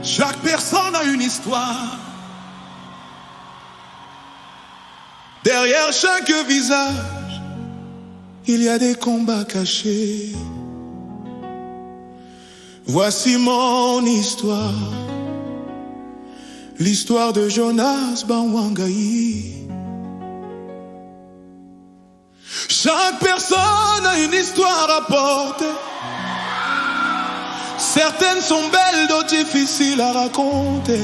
Chaque personne a une histoire. Derrière chaque visage, il y a des combats cachés. Voici mon histoire, l'histoire de Jonas Bamwangayi. Chaque personne a une histoire à porter. Certaines sont belles, d'autres difficiles à raconter.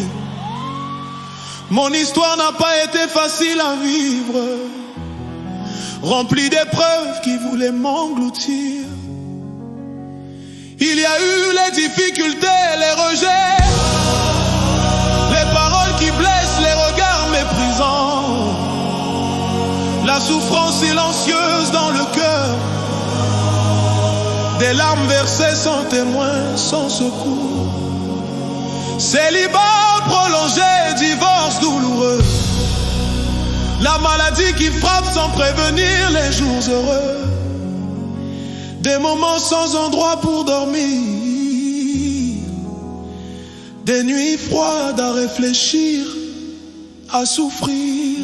Mon histoire n'a pas été facile à vivre, remplie d'épreuves qui voulaient m'engloutir. Il y a eu les difficultés, les rejets, les paroles qui blessent, les regards méprisants, la souffrance silencieuse dans le cœur, des larmes versées sans témoin, sans secours, célibat prolongé, divorce douloureux, la maladie qui frappe sans prévenir les jours heureux, des moments sans endroit pour dormir, des nuits froides à réfléchir, à souffrir.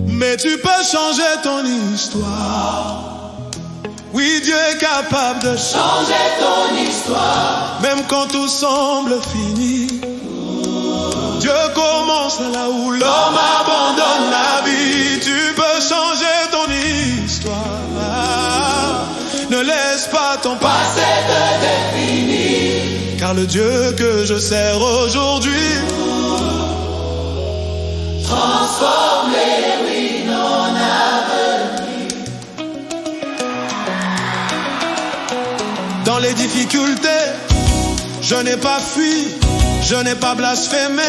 Mais tu peux changer ton histoire. Oui, Dieu est capable de changer ton histoire. Même quand tout semble fini, Dieu commence là où l'homme abandonne la vie. Tu peux changer ton histoire. Ne laisse pas ton passé te définir. Car le Dieu que je sers aujourd'hui transforme les ruines en avenir. Dans les difficultés, je n'ai pas fui, je n'ai pas blasphémé,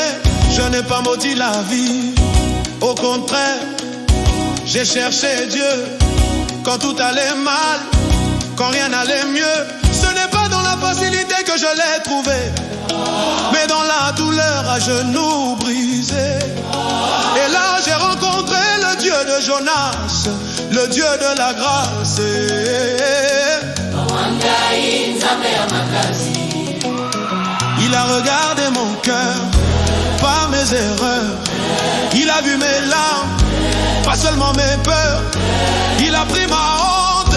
je n'ai pas maudit la vie. Au contraire, j'ai cherché Dieu quand tout allait mal, quand rien n'allait mieux. Ce n'est pas dans la facilité que je l'ai trouvé, mais dans la douleur à genoux brisés. Et là j'ai rencontré le Dieu de Jonas, le Dieu de la grâce. Il a regardé mon cœur, pas mes erreurs. Il a vu mes larmes, pas seulement mes peurs. Il a pris ma honte,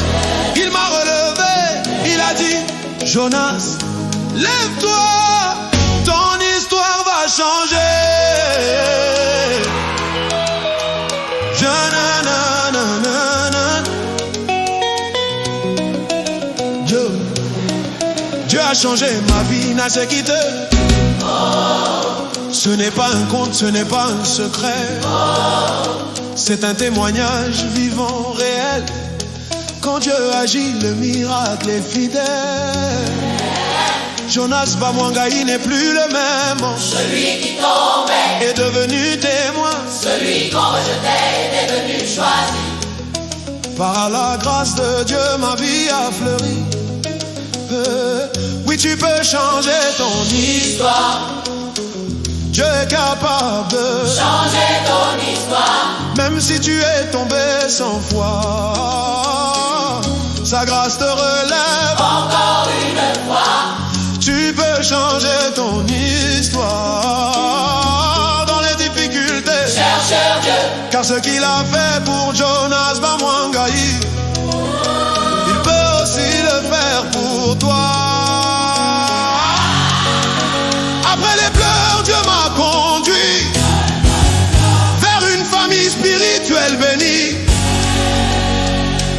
il m'a relevé. Il a dit, Jonas, lève-toi, ton histoire va changer. Dieu a changé ma vie, n'a se quitté. Ce n'est pas un conte, ce n'est pas un secret. C'est un témoignage vivant, réel. Quand Dieu agit, le miracle est fidèle. Jonas Bamwangayi n'est plus le même. Celui qui tombait est devenu témoin. Celui qu'on rejetait est devenu choisi. Par la grâce de Dieu, ma vie a fleuri. Oui, tu peux changer ton histoire. Dieu est capable de changer ton histoire. Même si tu es tombé 100 fois, sa grâce te relève encore une fois. Tu peux changer ton histoire. Dans les difficultés, cherche Dieu. Car ce qu'il a fait pour Jonas Bamwangayi, il peut aussi le faire pour toi. Après les pleurs, Dieu m'a conduit vers une famille spirituelle bénie.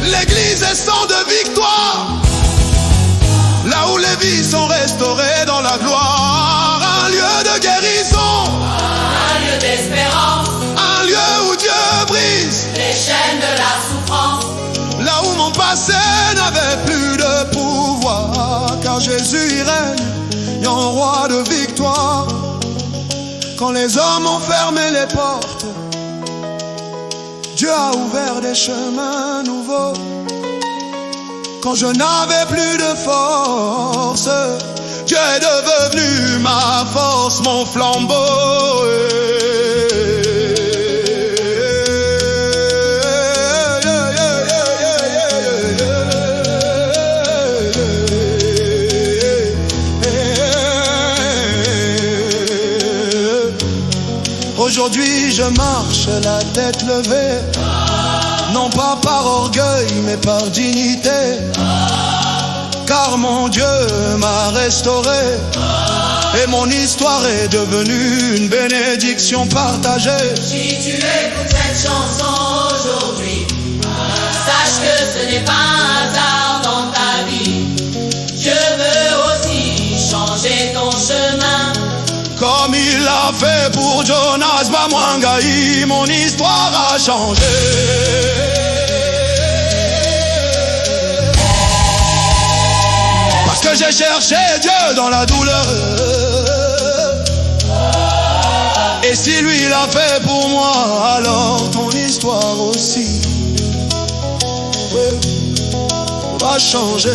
L'église est sang de victoire, là où les vies sont restaurées dans la gloire. Un lieu de guérison, un lieu d'espérance, un lieu où Dieu brise les chaînes de la souffrance. Là où mon passé n'avait plus de pouvoir, car Jésus y règne, en roi de victoire. Quand les hommes ont fermé les portes, Dieu a ouvert des chemins nouveaux. Quand je n'avais plus de force, Dieu est devenu ma force, mon flambeau. Aujourd'hui je marche la tête levée, non pas par orgueil mais par dignité, car mon Dieu m'a restauré et mon histoire est devenue une bénédiction partagée. Si tu écoutes cette chanson aujourd'hui, sache que ce n'est pas un hasard dans ta vie. Dieu veut aussi changer ton chemin, comme il l'a fait pour Jonas Bamwangaï, mon histoire a changé. Parce que j'ai cherché Dieu dans la douleur, et si lui l'a fait pour moi, alors ton histoire aussi va changer.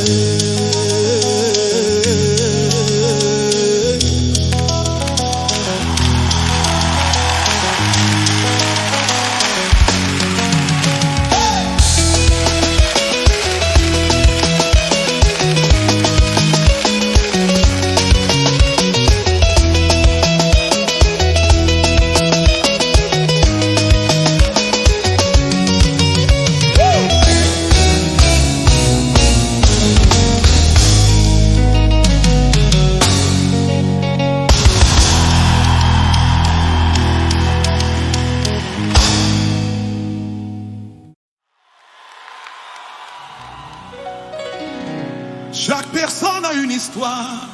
Chaque personne a une histoire.